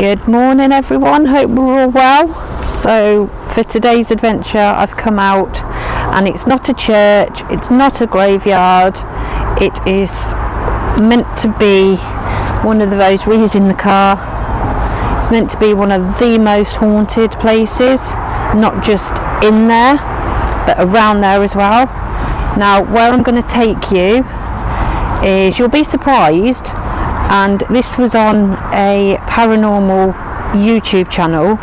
Good morning everyone, hope we're all well. So for today's adventure I've come out and it's not a church, it's not a graveyard, it is meant to be one of those rees in the car. It's meant to be one of the most haunted places, not just in there but around there as well. Now where I'm going to take you is, you'll be surprised, and this was on a paranormal YouTube channel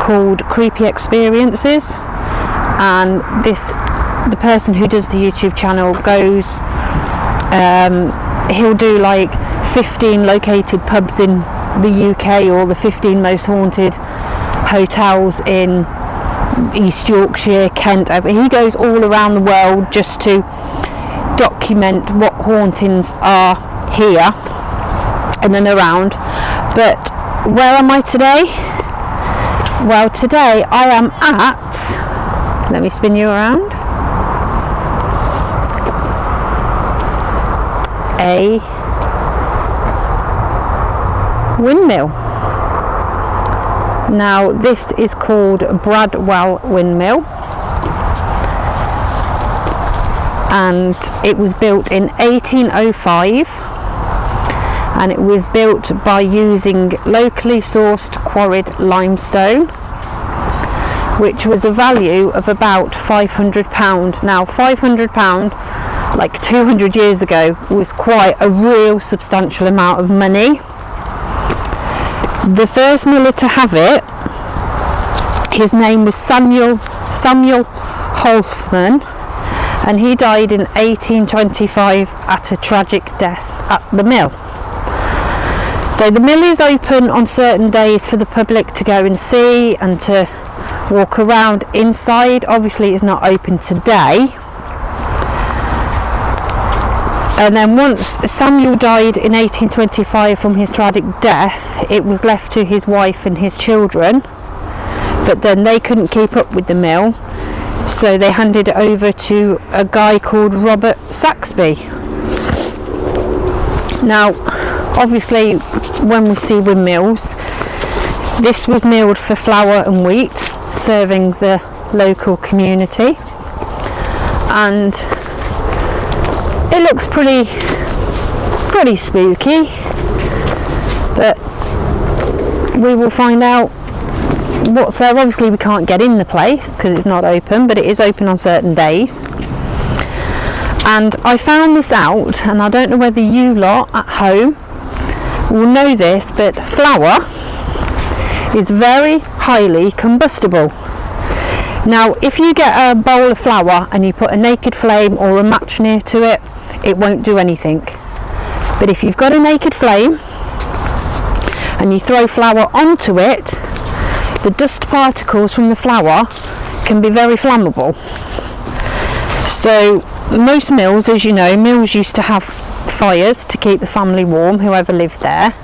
called Creepy Experiences, and the person who does the YouTube channel goes, he'll do like 15 located pubs in the UK or the 15 most haunted hotels in East Yorkshire, Kent. He goes all around the world just to document what hauntings are here and then around. But where am I today? Well, today I am at, let me spin you around, a windmill. Now this is called Bradwell Windmill, and it was built in 1805, and it was built by using locally sourced quarried limestone, which was a value of about £500. Now £500, like 200 years ago, was quite a real substantial amount of money. The first miller to have it, his name was Samuel Holfman, and he died in 1825 at a tragic death at the mill. So the mill is open on certain days for the public to go and see and to walk around inside. Obviously it's not open today. And then once Samuel died in 1825 from his tragic death, it was left to his wife and his children, but then they couldn't keep up with the mill, so they handed it over to a guy called Robert Saxby. Now obviously when we see windmills, this was milled for flour and wheat, serving the local community, and it looks pretty spooky, but we will find out what's there. Obviously we can't get in the place because it's not open, but it is open on certain days. And I found this out, and I don't know whether you lot at home will know this, but flour is very highly combustible. Now if you get a bowl of flour and you put a naked flame or a match near to it, it won't do anything. But if you've got a naked flame and you throw flour onto it, the dust particles from the flour can be very flammable. So most mills, as you know, mills used to have fires to keep the family warm, whoever lived there,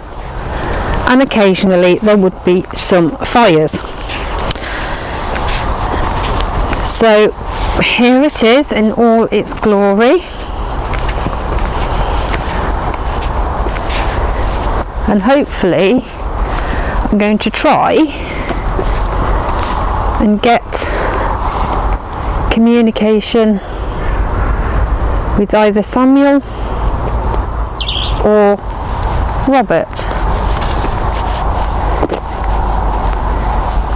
and occasionally there would be some fires. So here it is in all its glory, and hopefully I'm going to try and get communication with either Samuel or Robert.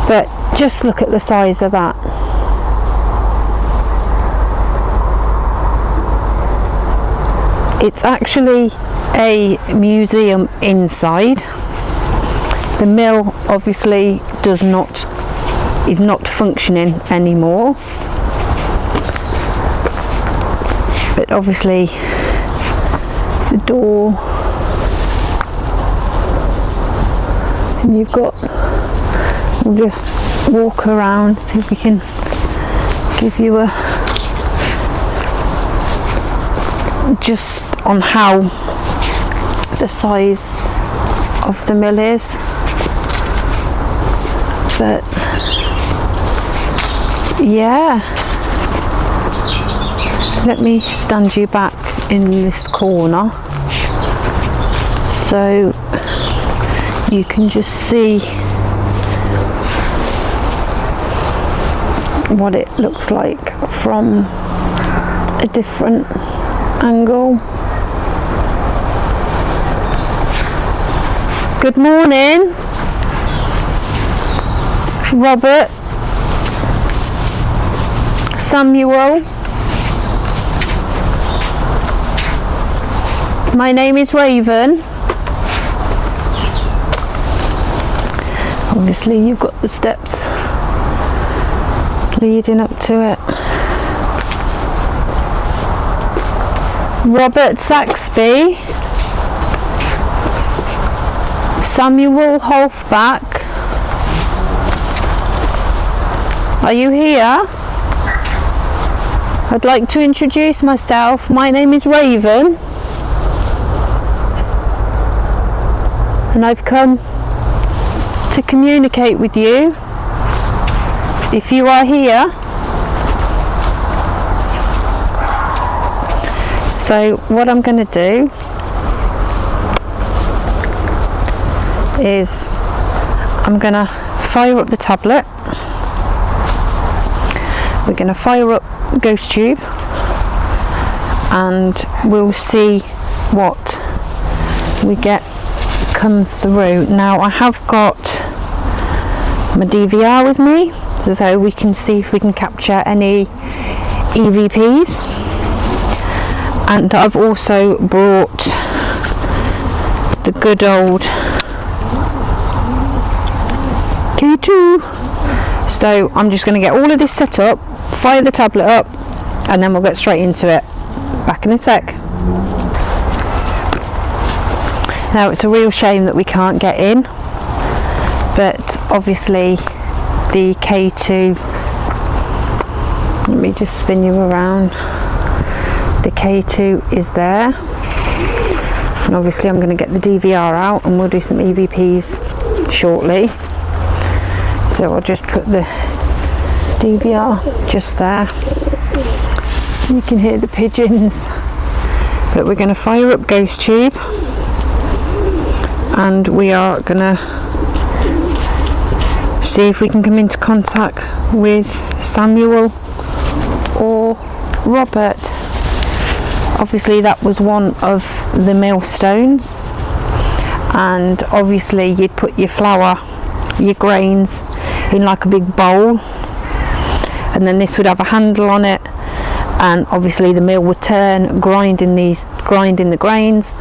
But just look at the size of that. It's actually a museum inside. The mill obviously is not functioning anymore, but obviously the door, and you've got, we'll just walk around, see if we can give you a just on how the size of the mill is. But yeah, let me stand you back in this corner so you can just see what it looks like from a different angle. Good morning, Robert, Samuel. My name is Raven. Obviously you've got the steps leading up to it. Robert Saxby, Samuel Holfback, are you here? I'd like to introduce myself. My name is Raven, and I've come to communicate with you. If you are here, so what I'm going to do is I'm going to fire up the tablet. We're going to fire up Ghost Tube and we'll see what we get come through. Now I have got my DVR with me so we can see if we can capture any EVPs, and I've also brought the good old K2. So I'm just going to get all of this set up, fire the tablet up, and then we'll get straight into it. Back in a sec. Now it's a real shame that we can't get in, but obviously the K2, let me just spin you around, the K2 is there, and obviously I'm going to get the DVR out and we'll do some EVPs shortly. So I'll just put the DVR just there. You can hear the pigeons, but we're going to fire up Ghost Tube and we are going to see if we can come into contact with Samuel or Robert. Obviously that was one of the millstones, and obviously you'd put your flour, your grains in like a big bowl, and then this would have a handle on it, and obviously the mill would turn, grinding the grains,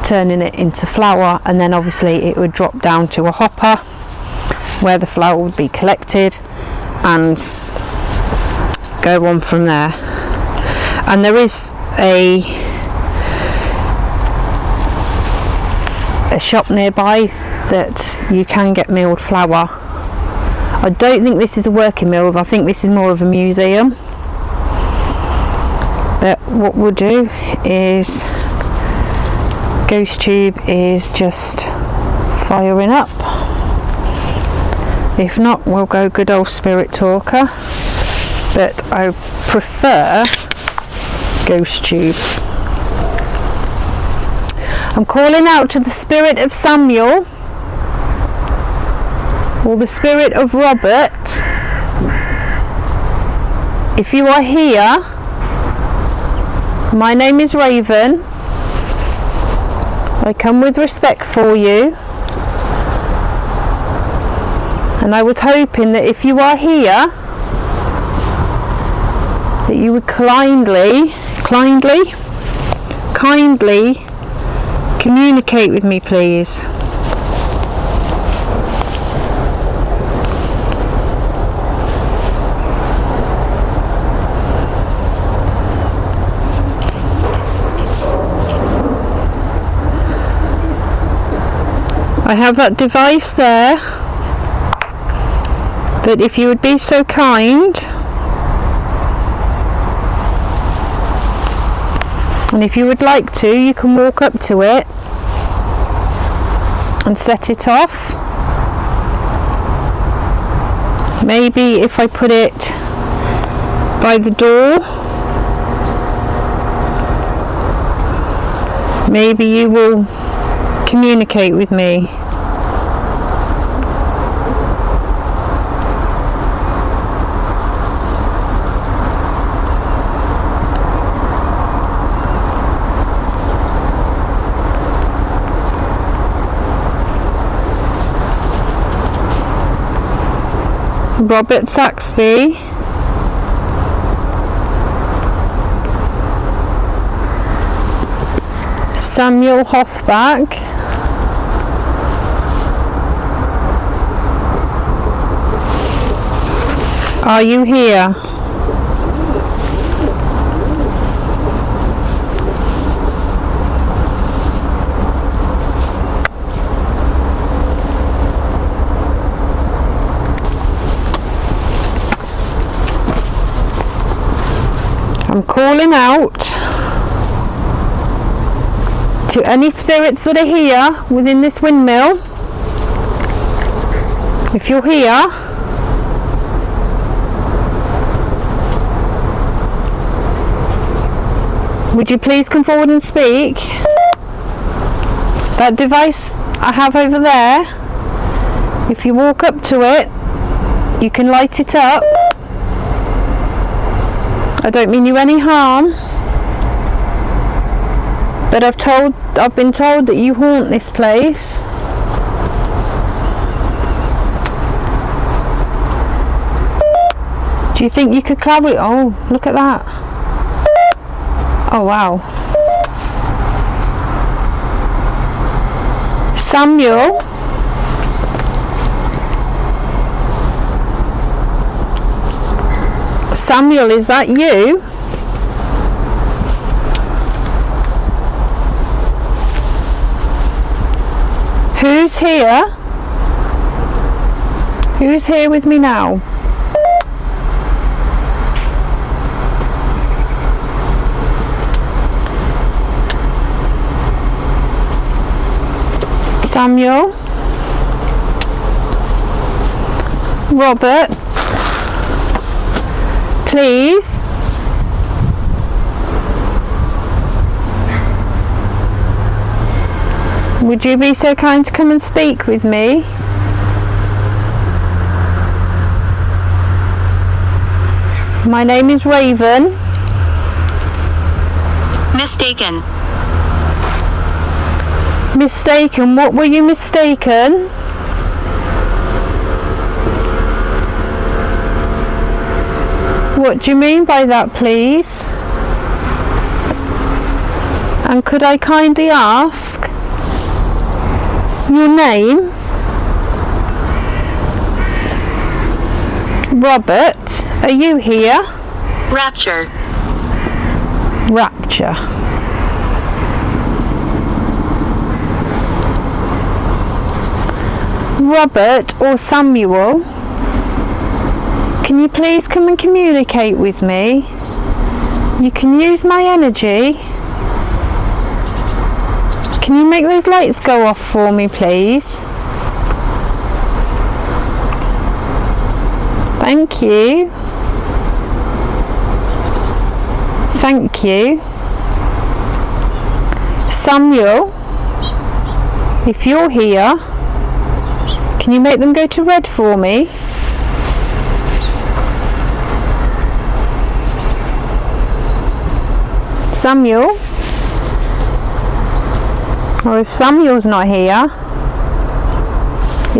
turning it into flour, and then obviously it would drop down to a hopper where the flour would be collected and go on from there. And there is a shop nearby that you can get milled flour. I don't think this is a working mill, I think this is more of a museum. But what we'll do is Ghost Tube is just firing up. If not, we'll go good old Spirit Talker, but I prefer Ghost Tube. I'm calling out to the spirit of Samuel or the spirit of Robert. If you are here, my name is Raven. I come with respect for you, and I was hoping that if you are here that you would kindly communicate with me, please. I have that device there, that if you would be so kind, and if you would like to, you can walk up to it and set it off. Maybe if I put it by the door, maybe you will communicate with me. Robert Saxby, Samuel Hoffbach, are you here? I'm calling out to any spirits that are here within this windmill. If you're here, would you please come forward and speak? That device I have over there, if you walk up to it, you can light it up. I don't mean you any harm, but I've been told that you haunt this place. Do you think you could clarify? Oh, look at that. Oh wow. Samuel. Samuel, is that you? Who's here? Who's here with me now? Samuel? Robert? Please? Would you be so kind to come and speak with me? My name is Raven. Mistaken. Mistaken? What were you mistaken? What do you mean by that, please? And could I kindly ask your name? Robert, are you here? Rapture. Rapture. Robert or Samuel, can you please come and communicate with me? You can use my energy. Can you make those lights go off for me, please? Thank you. Thank you. Samuel, if you're here, can you make them go to red for me? Samuel? Or if Samuel's not here,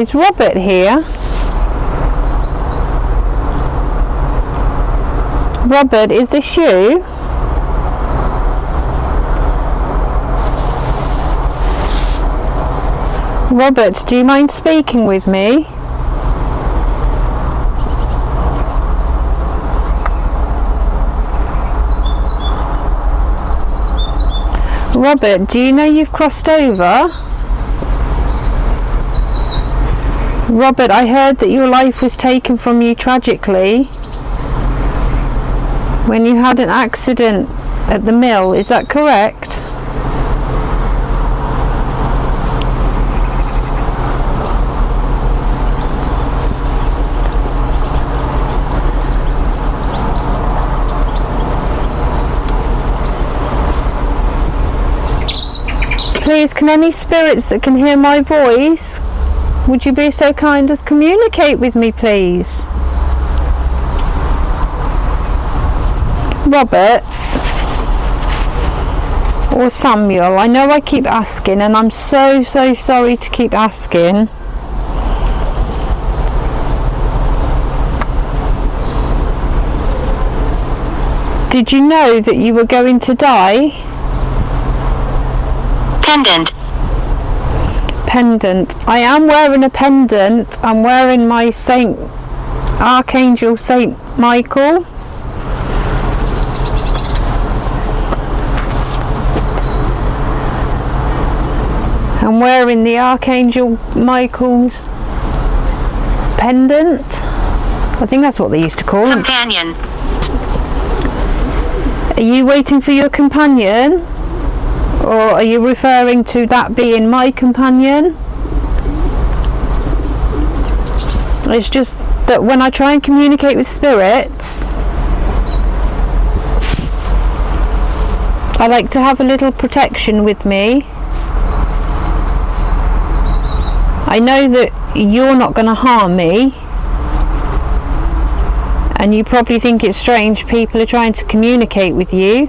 is Robert here? Robert, is this you? Robert, do you mind speaking with me? Robert, do you know you've crossed over? Robert, I heard that your life was taken from you tragically when you had an accident at the mill, is that correct? Please, can any spirits that can hear my voice, would you be so kind as communicate with me, please? Robert or Samuel, I know I keep asking and I'm so sorry to keep asking. Did you know that you were going to die? Pendant. Pendant. I am wearing a pendant. I'm wearing my Archangel Saint Michael. I'm wearing the Archangel Michael's pendant. I think that's what they used to call him. Companion. Are you waiting for your companion? Or are you referring to that being my companion? It's just that when I try and communicate with spirits, I like to have a little protection with me. I know that you're not going to harm me, and you probably think it's strange people are trying to communicate with you.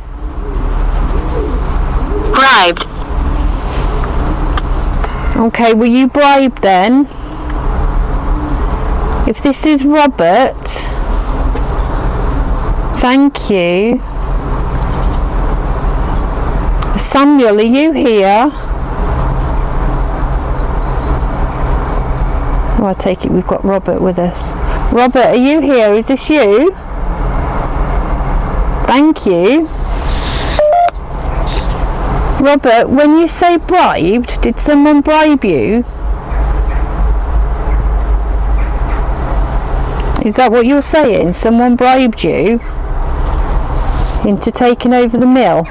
Bribed. Okay, were you bribed then? If this is Robert, thank you. Samuel, are you here? Oh, I take it we've got Robert with us. Robert, are you here? Is this you? Thank you. Robert, when you say bribed, did someone bribe you? Is that what you're saying? Someone bribed you into taking over the mill?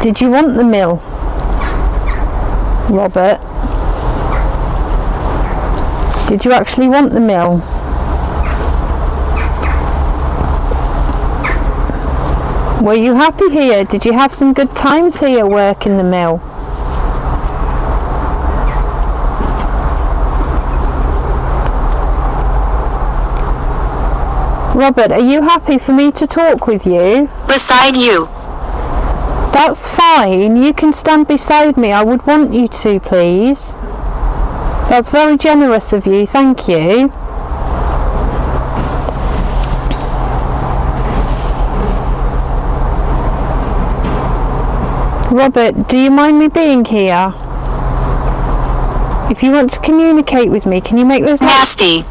Did you want the mill, Robert? Did you actually want the mill? Were you happy here? Did you have some good times here working the mill? Robert, are you happy for me to talk with you? Beside you. That's fine. You can stand beside me. I would want you to, please. That's very generous of you. Thank you. Robert, do you mind me being here? If you want to communicate with me, can you make those... Nasty.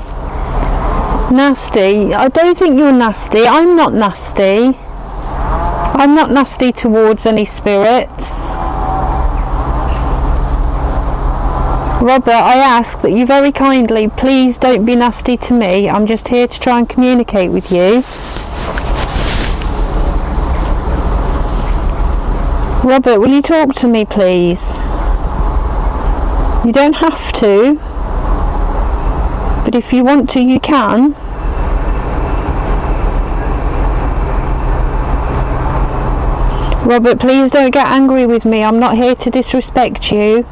Nasty? I don't think you're nasty. I'm not nasty. I'm not nasty towards any spirits. Robert, I ask that you very kindly, please don't be nasty to me. I'm just here to try and communicate with you. Robert, will you talk to me, please? You don't have to, but if you want to, you can. Robert, please don't get angry with me. I'm not here to disrespect you.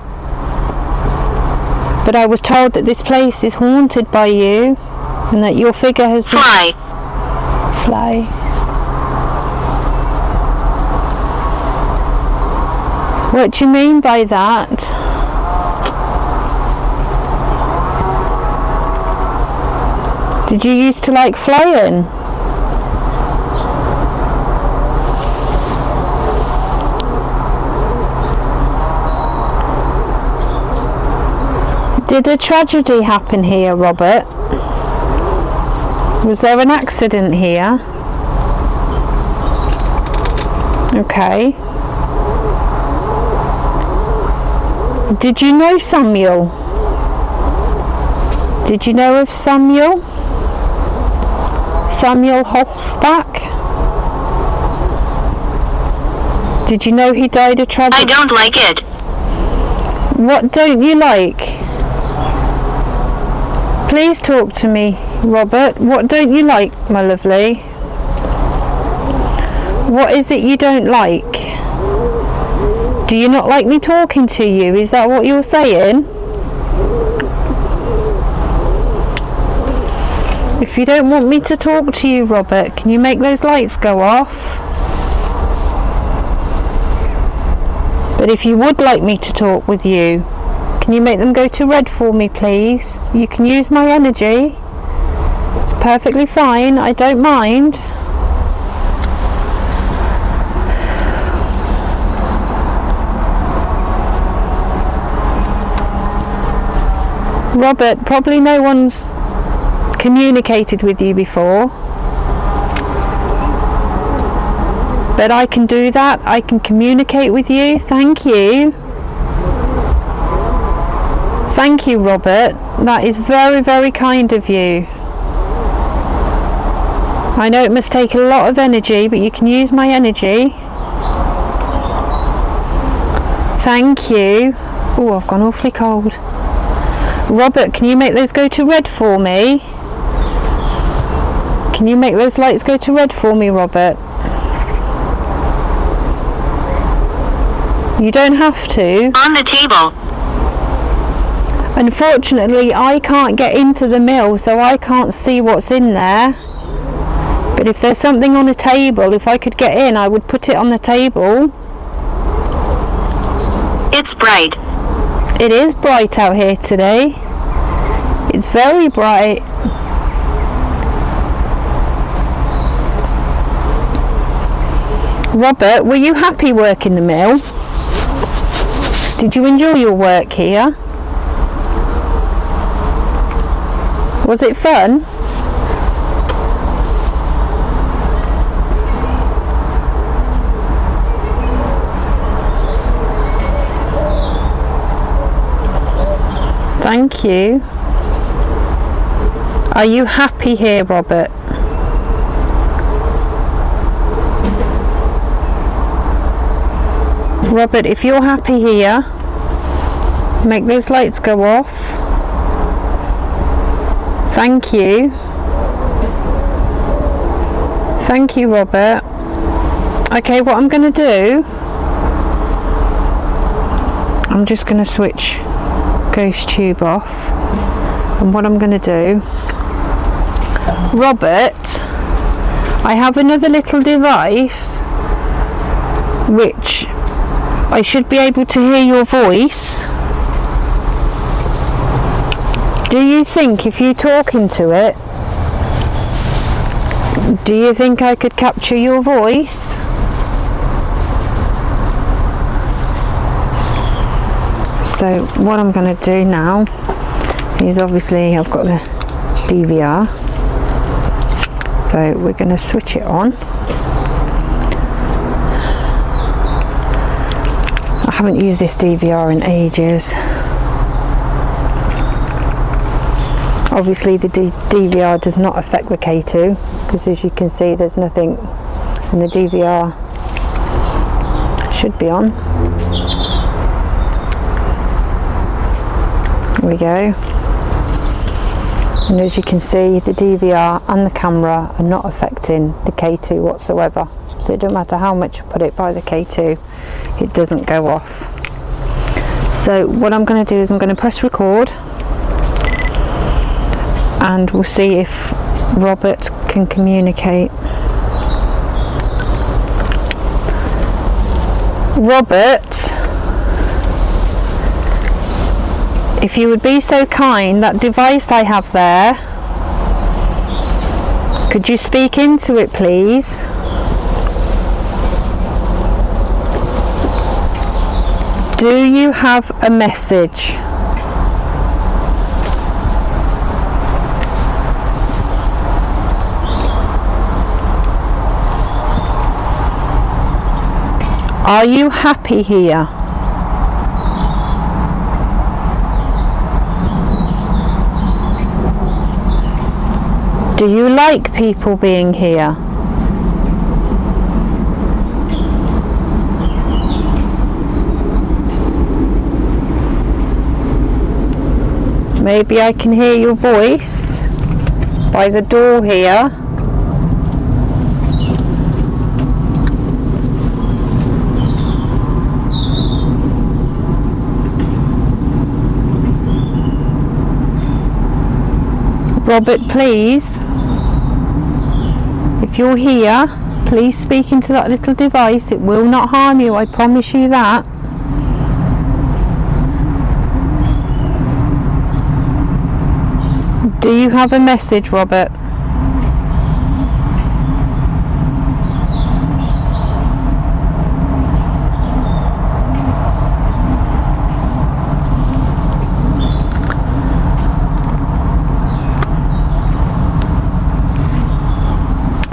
But I was told that this place is haunted by you and that your figure has been... Fly. What do you mean by that? Did you used to like flying? Did a tragedy happen here, Robert? Was there an accident here? Okay. Did you know Samuel? Did you know of Samuel? Samuel Hofbach? Did you know he died a tragedy? I don't like it. What don't you like? Please talk to me, Robert. What don't you like, my lovely? What is it you don't like? Do you not like me talking to you? Is that what you're saying? If you don't want me to talk to you, Robert, can you make those lights go off? But if you would like me to talk with you, can you make them go to red for me, please? You can use my energy. perfectly fine. I don't mind. Robert, probably no one's communicated with you before, but I can do that. I can communicate with you. Thank you. Thank you, Robert. That is very, very kind of you. I know it must take a lot of energy, but you can use my energy. Thank you. Oh, I've gone awfully cold. Robert, can you make those go to red for me? Can you make those lights go to red for me, Robert? You don't have to. On the table. Unfortunately, I can't get into the mill, so I can't see what's in there. But if there's something on a table, if I could get in, I would put it on the table. It's bright. It is bright out here today. It's very bright. Robert, were you happy working the mill? Did you enjoy your work here? Was it fun? Thank you. Are you happy here, Robert? Robert, if you're happy here, make those lights go off. Thank you. Thank you, Robert. Okay, what I'm going to do, I'm just going to switch ghost tube off, and what I'm going to do, Robert, I have another little device which I should be able to hear your voice. Do you think if you talk into it, do you think I could capture your voice? So what I'm going to do now is, obviously I've got the DVR, so we're going to switch it on. I haven't used this DVR in ages. Obviously the DVR does not affect the K2, because as you can see there's nothing, and the DVR should be on. There we go. And as you can see, the DVR and the camera are not affecting the K2 whatsoever. So it doesn't matter how much I put it by the K2, it doesn't go off. So what I'm going to do is I'm going to press record, and we'll see if Robert can communicate. Robert, if you would be so kind, that device I have there, could you speak into it, please? Do you have a message? Are you happy here? Do you like people being here? Maybe I can hear your voice by the door here. Robert, please, if you're here, please speak into that little device. It will not harm you, I promise you that. Do you have a message, Robert?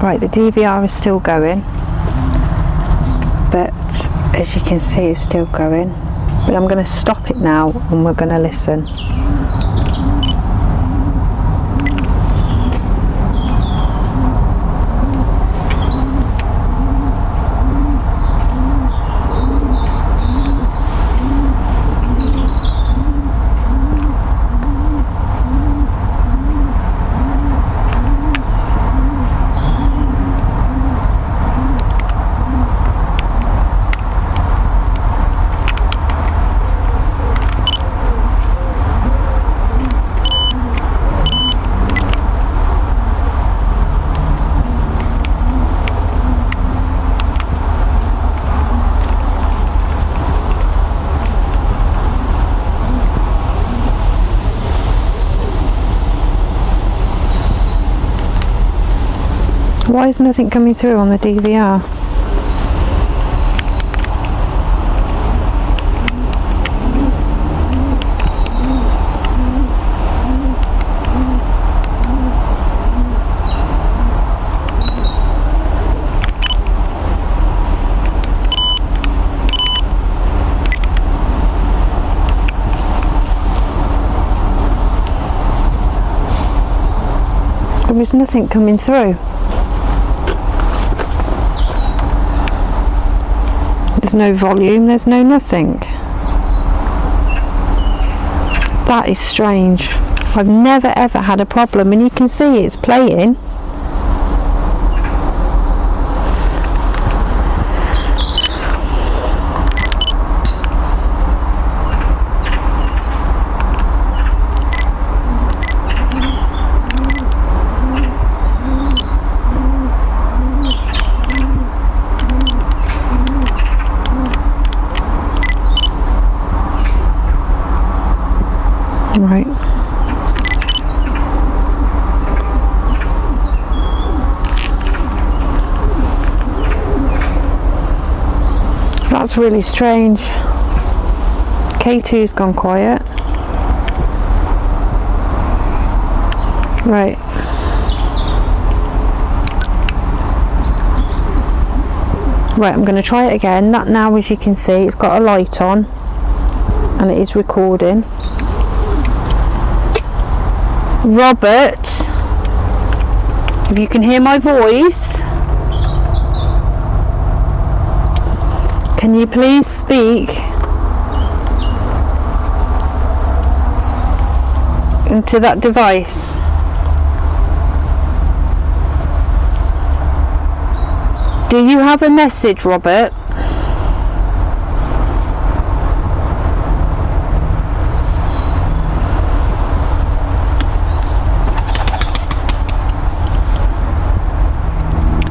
Right, the DVR is still going, but as you can see it's still going, but I'm going to stop it now and we're going to listen. Why is nothing coming through on the DVR? There is nothing coming through. There's no volume, there's no nothing. That is strange. I've never ever had a problem, and you can see it's playing. Right. That's really strange. K2's gone quiet. Right. Right, I'm going to try it again. That now, as you can see, it's got a light on and it is recording. Robert, if you can hear my voice, can you please speak into that device? Do you have a message, Robert?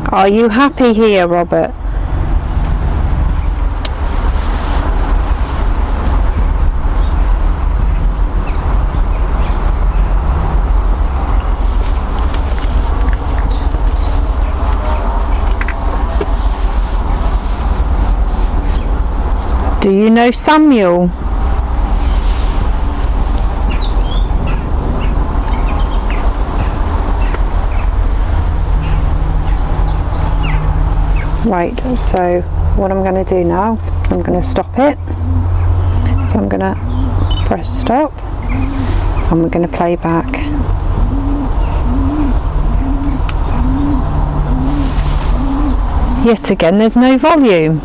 Are you happy here, Robert? Do you know Samuel? Right, so what I'm going to do now, I'm going to stop it. So I'm going to press stop and we're going to play back. Yet again, there's no volume.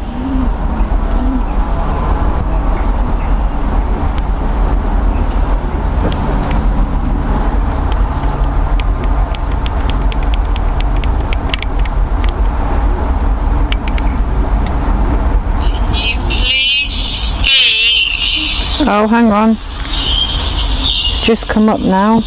Oh, hang on. It's just come up now. To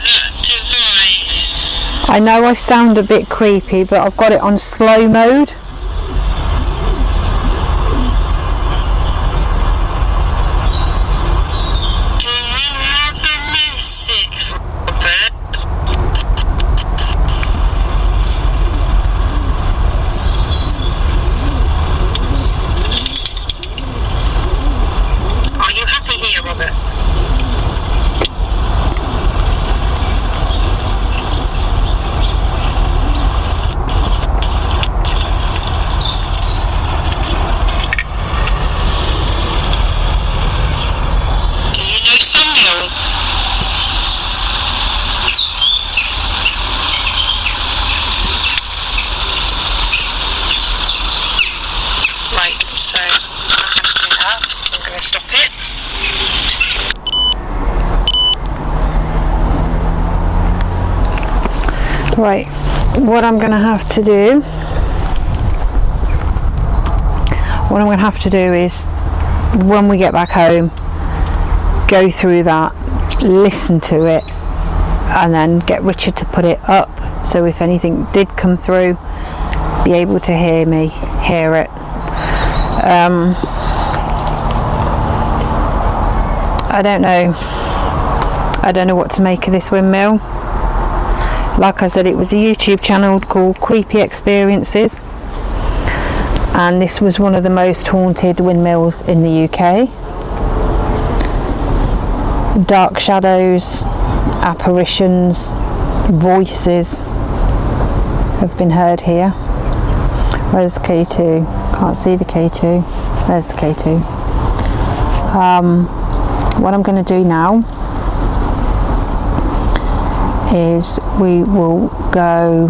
that device. I know I sound a bit creepy, but I've got it on slow mode. Do you have a message, Robert? Are you happy here, Robert? Right, what I'm going to have to do is, when we get back home, go through that, listen to it, and then get Richard to put it up, so if anything did come through, be able to hear it. I don't know what to make of this windmill. Like I said, it was a YouTube channel called Creepy Experiences, and this was one of the most haunted windmills in the UK. Dark shadows, apparitions, voices have been heard here. Where's K2? Can't see the K2. There's the K2. What I'm going to do now is we will go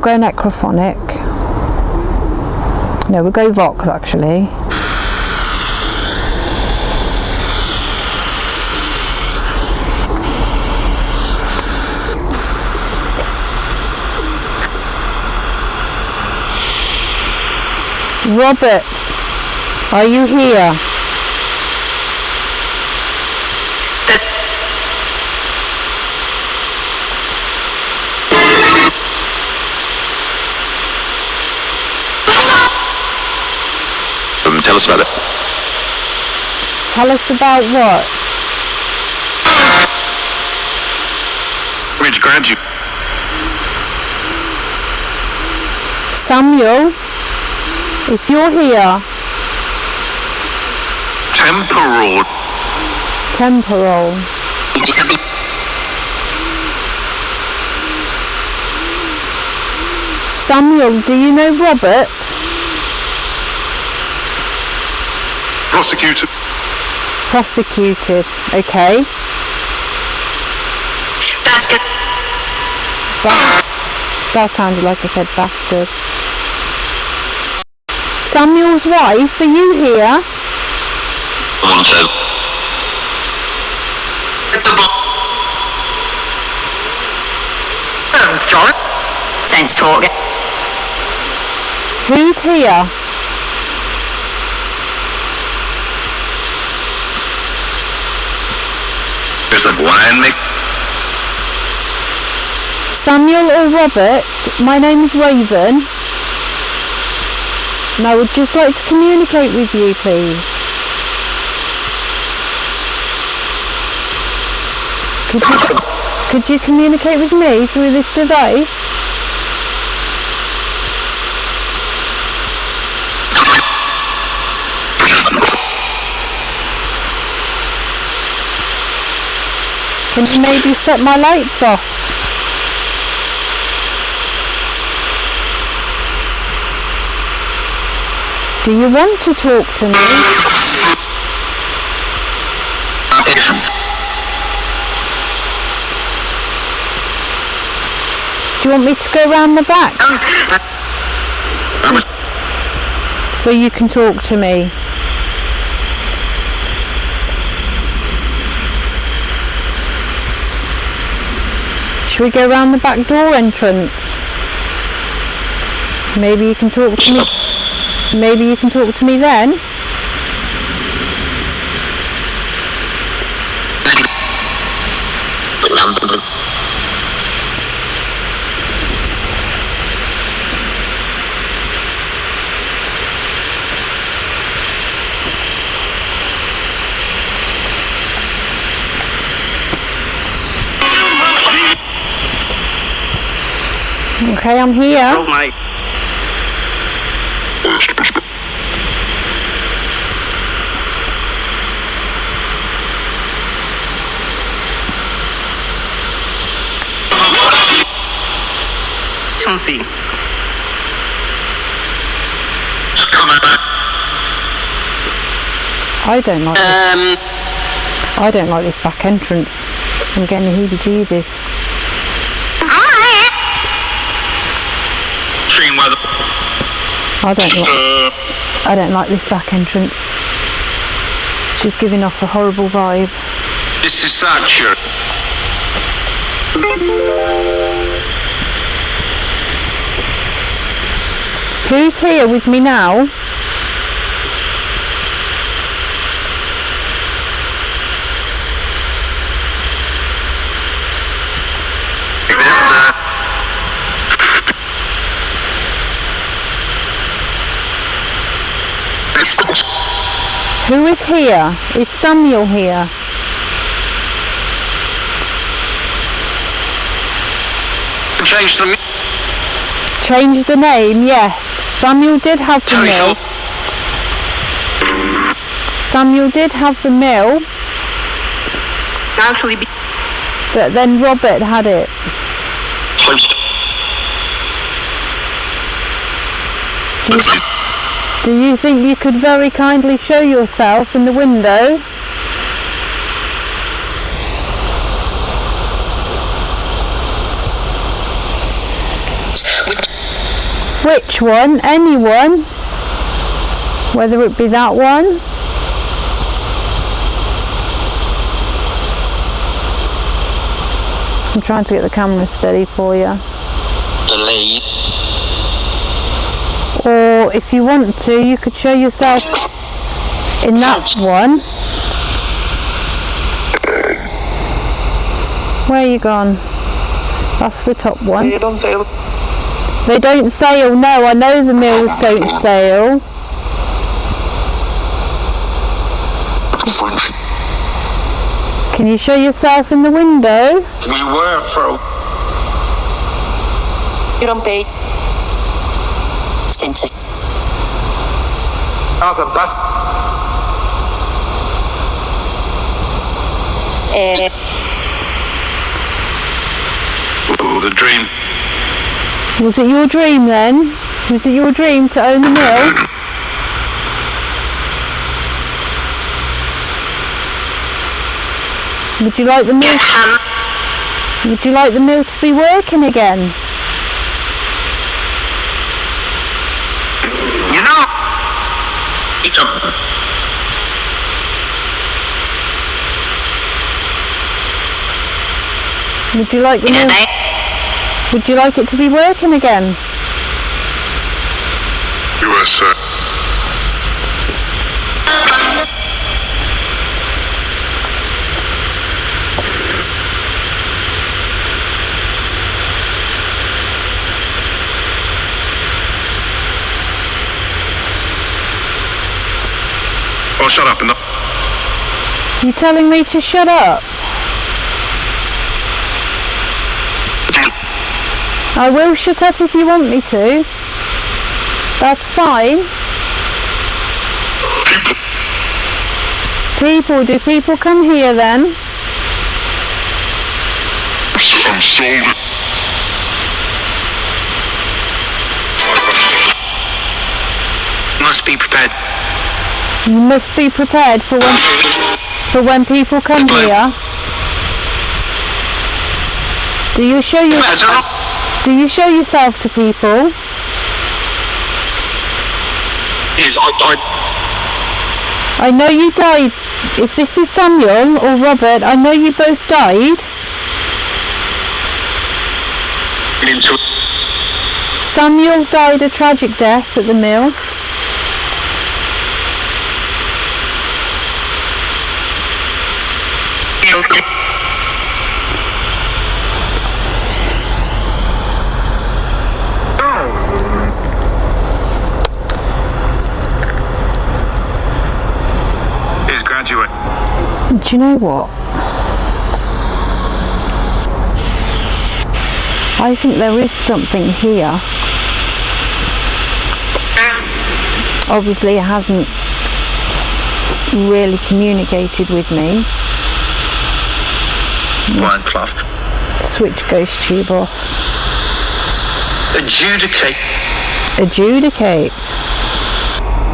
necrophonic. No, we'll go Vox actually. Robert, are you here? Tell us about it. Tell us about what? Rich grabbed you. Samuel, if you're here. Temporal. Samuel, do you know Robert? Prosecuted. Okay. Bastard. That sounded like I said bastard. Samuel's wife, are you here? John. Sense talk. Who's here? Samuel or Robert, my name's Raven, and I would just like to communicate with you, please. Could you communicate with me through this device? Can you maybe set my lights off? Do you want to talk to me? Do you want me to go round the back? So you can talk to me. Should we go round the back door entrance? Maybe you can talk to me. Maybe you can talk to me then? Okay, I'm here. Oh my. See. I don't like this back entrance. I'm getting the heebie-jeebies. I don't like this back entrance. She's giving off a horrible vibe. This is Thatcher. Who's here with me now? Who is here? Is Samuel here? Change the name, yes. Samuel did have the mill. Samuel did have the mill. Actually, But then Robert had it. Do you think you could very kindly show yourself in the window? Which one? Anyone? Whether it be that one? I'm trying to get the camera steady for you. Delete. Or if you want to, you could show yourself in that one. Where are you gone? That's the top one. They don't sail. They don't sail, no, I know the mills don't sail. Can you show yourself in the window? We were for you don't pay. the dream. Was it your dream then? Was it your dream to own the mill? Would you like the mill? Would you like the mill to be working again? You know, Would you like the mill? Would you like it to be working again? USA. Oh, shut up. You telling me to shut up? I will shut up if you want me to. That's fine. People, do people come here then? I'm sold. Must be prepared. You must be prepared for when people come here. Do you show yourself to people? I know you died. If this is Samuel or Robert, I know you both died. Samuel died a tragic death at the mill. His graduate. Do you know what? I think there is something here. Obviously it hasn't really communicated with me. Wine cloth. Switch ghost tube off. Adjudicate. Adjudicate.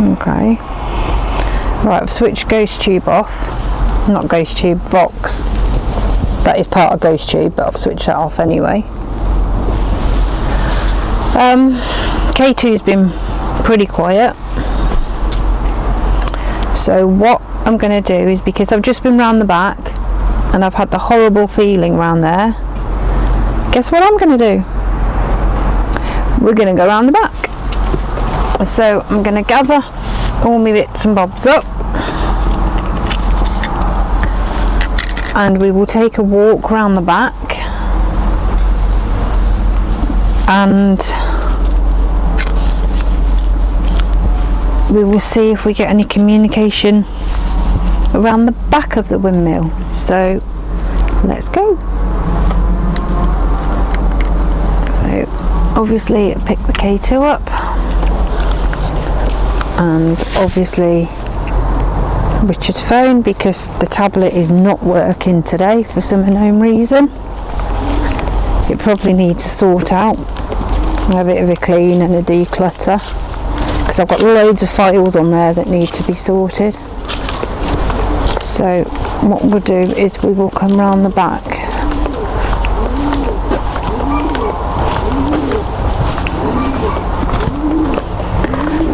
Okay. Right, I've switched ghost tube off. Not ghost tube, Vox. That is part of ghost tube, but I've switched that off anyway. K2's been pretty quiet. So what I'm going to do is, because I've just been round the back and I've had the horrible feeling round there, guess what I'm going to do? We're going to go round the back. So I'm going to gather all my bits and bobs up and we will take a walk round the back and we will see if we get any communication around the back of the windmill. So let's go. So obviously pick the K2 up, and obviously Richard's phone, because the tablet is not working today for some unknown reason. It probably needs to sort out, a bit of a clean and a declutter, because I've got loads of files on there that need to be sorted. So what we'll do is we will come round the back.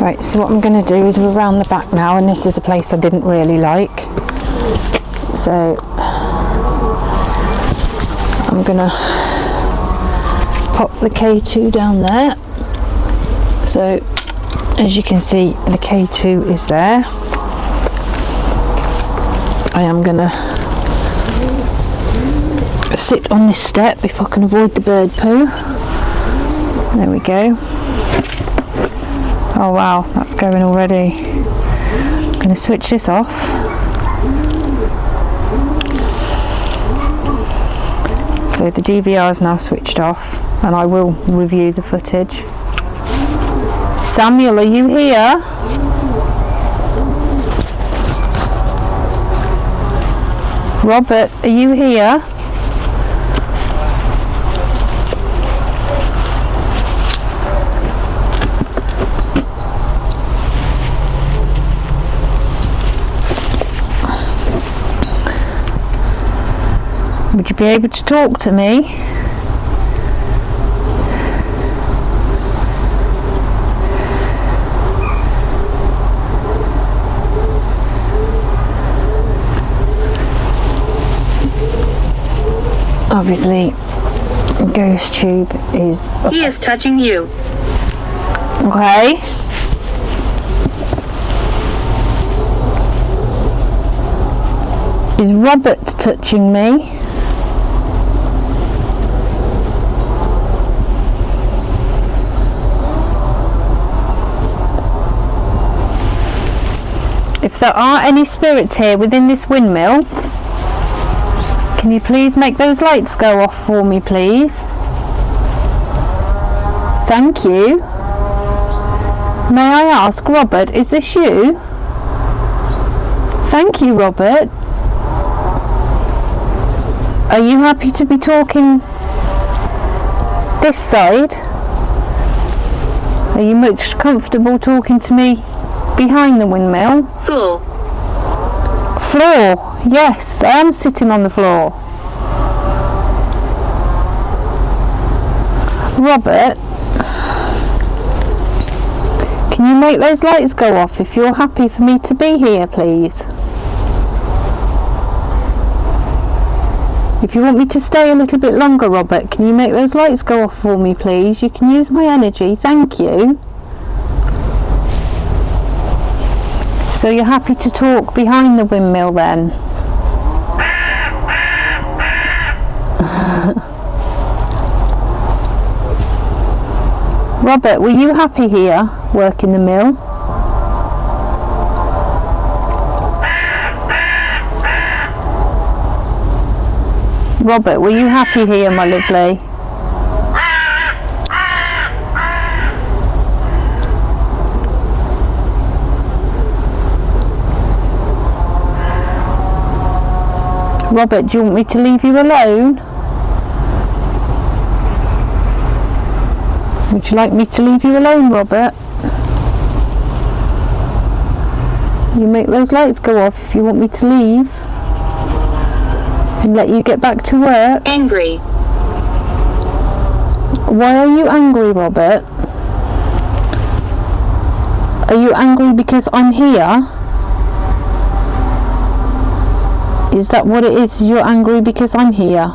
Right, so what I'm going to do is we're round the back now, and this is a place I didn't really like. So I'm going to pop the K2 down there. So as you can see, the K2 is there. I am going to sit on this step if I can avoid the bird poo. There we go. Oh wow, that's going already. I'm going to switch this off. So the DVR is now switched off, and I will review the footage. Samuel, are you here? Robert, are you here? Would you be able to talk to me? Obviously, ghost tube is... He is touching you. Okay. Is Robert touching me? If there are any spirits here within this windmill, can you please make those lights go off for me, please? Thank you. May I ask, Robert, is this you? Thank you, Robert. Are you happy to be talking this side? Are you much comfortable talking to me behind the windmill? Floor. Floor. Yes, I am sitting on the floor. Robert, can you make those lights go off if you're happy for me to be here, please? If you want me to stay a little bit longer, Robert, can you make those lights go off for me, please? You can use my energy, thank you. So you're happy to talk behind the windmill then? Robert, were you happy here, working the mill? Robert, were you happy here, my lovely? Robert, do you want me to leave you alone? Would you like me to leave you alone, Robert? You make those lights go off if you want me to leave and let you get back to work. Angry. Why are you angry, Robert? Are you angry because I'm here? Is that what it is? You're angry because I'm here?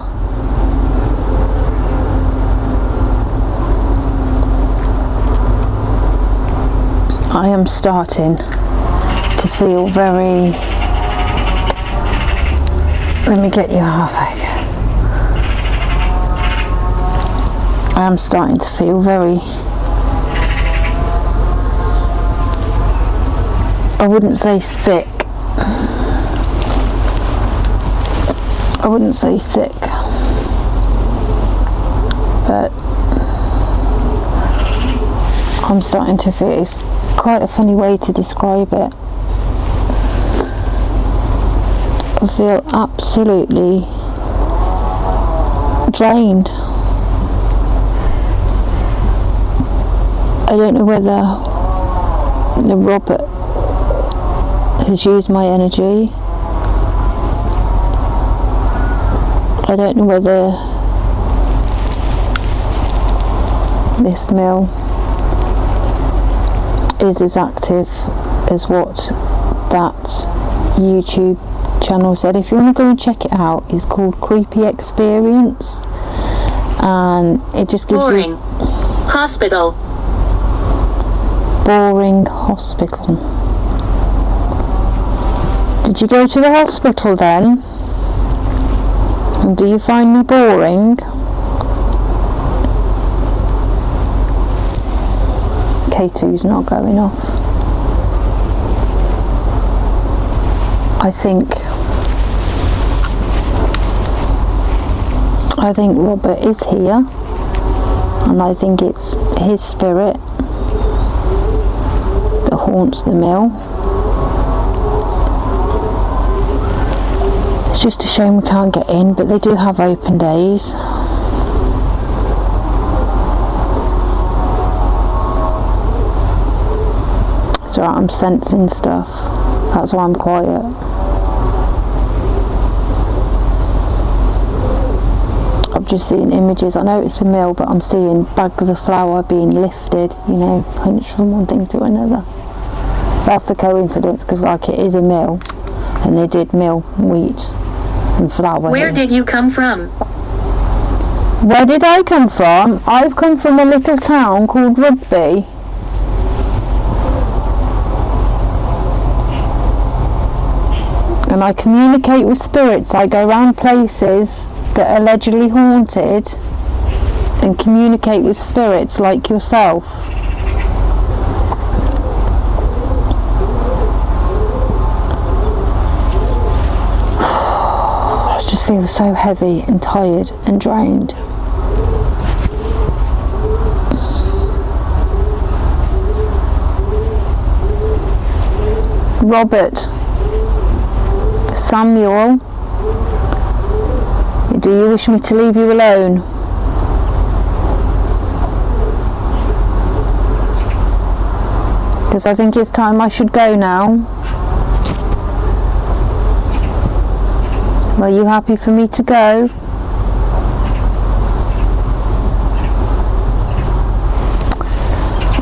I am starting to feel very... Let me get you half again. I am starting to feel very... I wouldn't say sick. I wouldn't say sick, but I'm starting to feel, it's quite a funny way to describe it. I feel absolutely drained. I don't know whether the Robert has used my energy. I don't know whether this mill is as active as what that YouTube channel said. If you want to go and check it out, it's called Creepy Experience, and it just gives Boring you... Hospital. Boring hospital. Did you go to the hospital then? And do you find me boring? K2's not going off. I think Robert is here, and I think it's his spirit that haunts the mill. It's just a shame we can't get in, but they do have open days. It's alright, I'm sensing stuff. That's why I'm quiet. I've just seen images. I know it's a mill, but I'm seeing bags of flour being lifted, you know, punched from one thing to another. That's the coincidence, because like it is a mill, and they did mill wheat and flour. Where did you come from? Where did I come from? I've come from a little town called Rugby. And I communicate with spirits. I go around places that are allegedly haunted and communicate with spirits like yourself. I just feel so heavy and tired and drained. Robert, Samuel, do you wish me to leave you alone? Because I think it's time I should go now. Are you happy for me to go?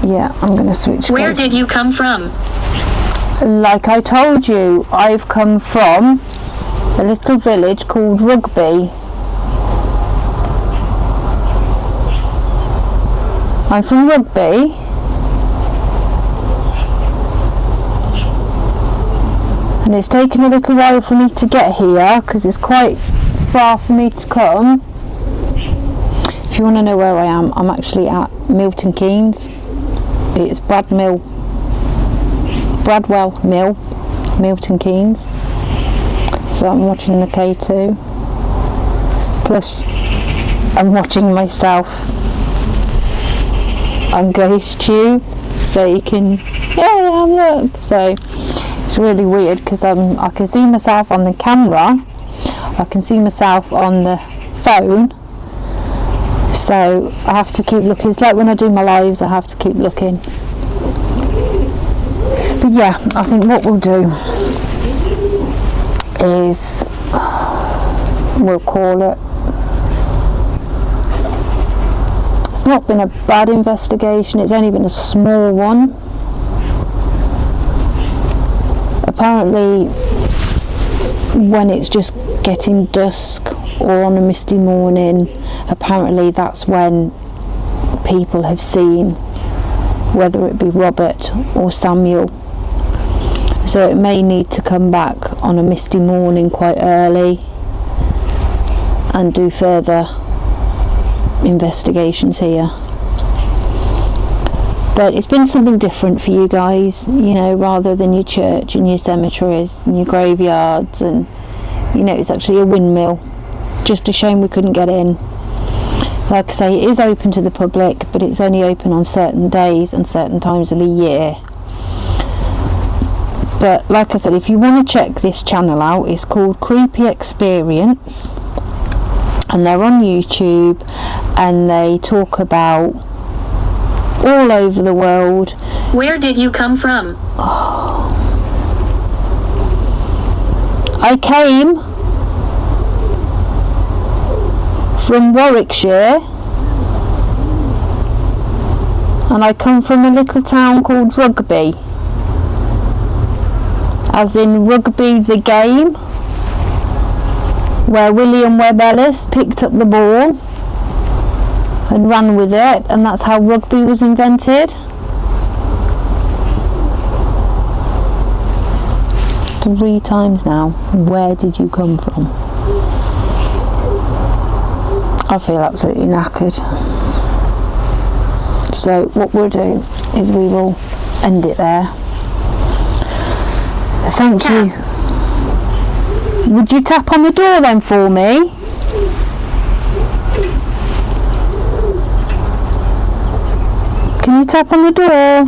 Yeah, I'm going to switch. Where did you come from? Like I told you, I've come from a little village called Rugby. I'm from Rugby. And it's taken a little while for me to get here because it's quite far for me to come. If you want to know where I am, I'm actually at Milton Keynes. It's Bradwell Mill, Milton Keynes. So I'm watching the K2. Plus, I'm watching myself on Ghost Tube, so you can, yeah, look. So it's really weird because I can see myself on the camera, I can see myself on the phone. So I have to keep looking. It's like when I do my lives, I have to keep looking. But yeah, I think what we'll do is we'll call it. It's not been a bad investigation, it's only been a small one. Apparently when it's just getting dusk or on a misty morning, apparently that's when people have seen, whether it be Robert or Samuel. So it may need to come back on a misty morning quite early and do further investigations here. But it's been something different for you guys, you know, rather than your church and your cemeteries and your graveyards, and you know, it's actually a windmill. Just a shame we couldn't get in. Like I say, it is open to the public, but it's only open on certain days and certain times of the year. But like I said, if you want to check this channel out, it's called Creepy Experience, and they're on YouTube, and they talk about all over the world. Where did you come from? I came from Warwickshire, and I come from a little town called Rugby, as in rugby the game, where William Webb Ellis picked up the ball and ran with it, and that's how rugby was invented. 3 times now. Where did you come from? I feel absolutely knackered. So what we'll do is we will end it there. Thank you. Would you tap on the door then for me? Can you tap on the door?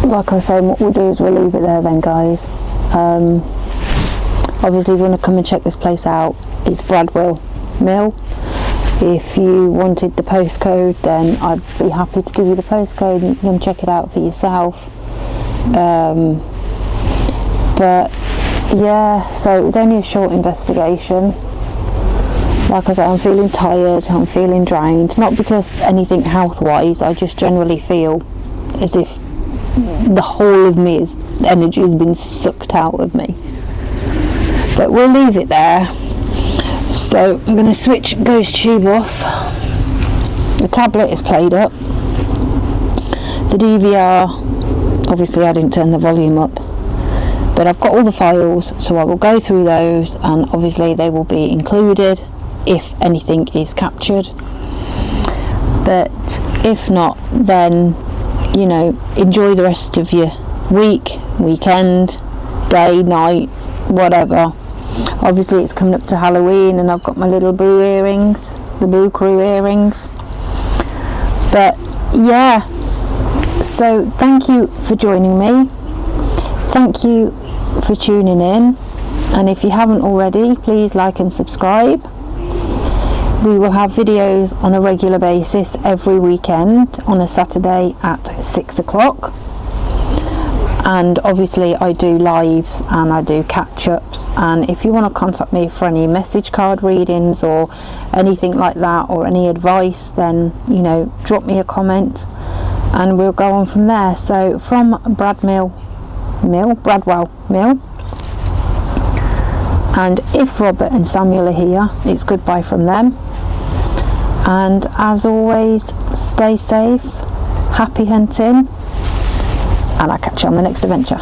Like I was saying, what we'll do is we'll leave it there then, guys. Obviously, if you want to come and check this place out, it's Bradwell Mill. If you wanted the postcode, then I'd be happy to give you the postcode and you can come check it out for yourself. But yeah, so it's only a short investigation. Like I said, I'm feeling tired, I'm feeling drained, not because anything health wise, I just generally feel as if the whole of me energy has been sucked out of me. But we'll leave it there. So I'm going to switch Ghost Tube off. The tablet is played up. The DVR, obviously I didn't turn the volume up, but I've got all the files, so I will go through those, and obviously they will be included if anything is captured. But if not, then you know, enjoy the rest of your week, weekend, day, night, whatever. Obviously it's coming up to Halloween, and I've got my little boo earrings, the Boo Crew earrings. But yeah, so thank you for joining me, thank you for tuning in, and if you haven't already, please like and subscribe. We will have videos on a regular basis every weekend on a Saturday at 6 o'clock. And obviously I do lives and I do catch-ups, and if you want to contact me for any message card readings or anything like that, or any advice, then you know, drop me a comment and we'll go on from there. So from Bradwell Mill, and if Robert and Samuel are here, it's goodbye from them. And as always, stay safe, happy hunting, and I'll catch you on the next adventure.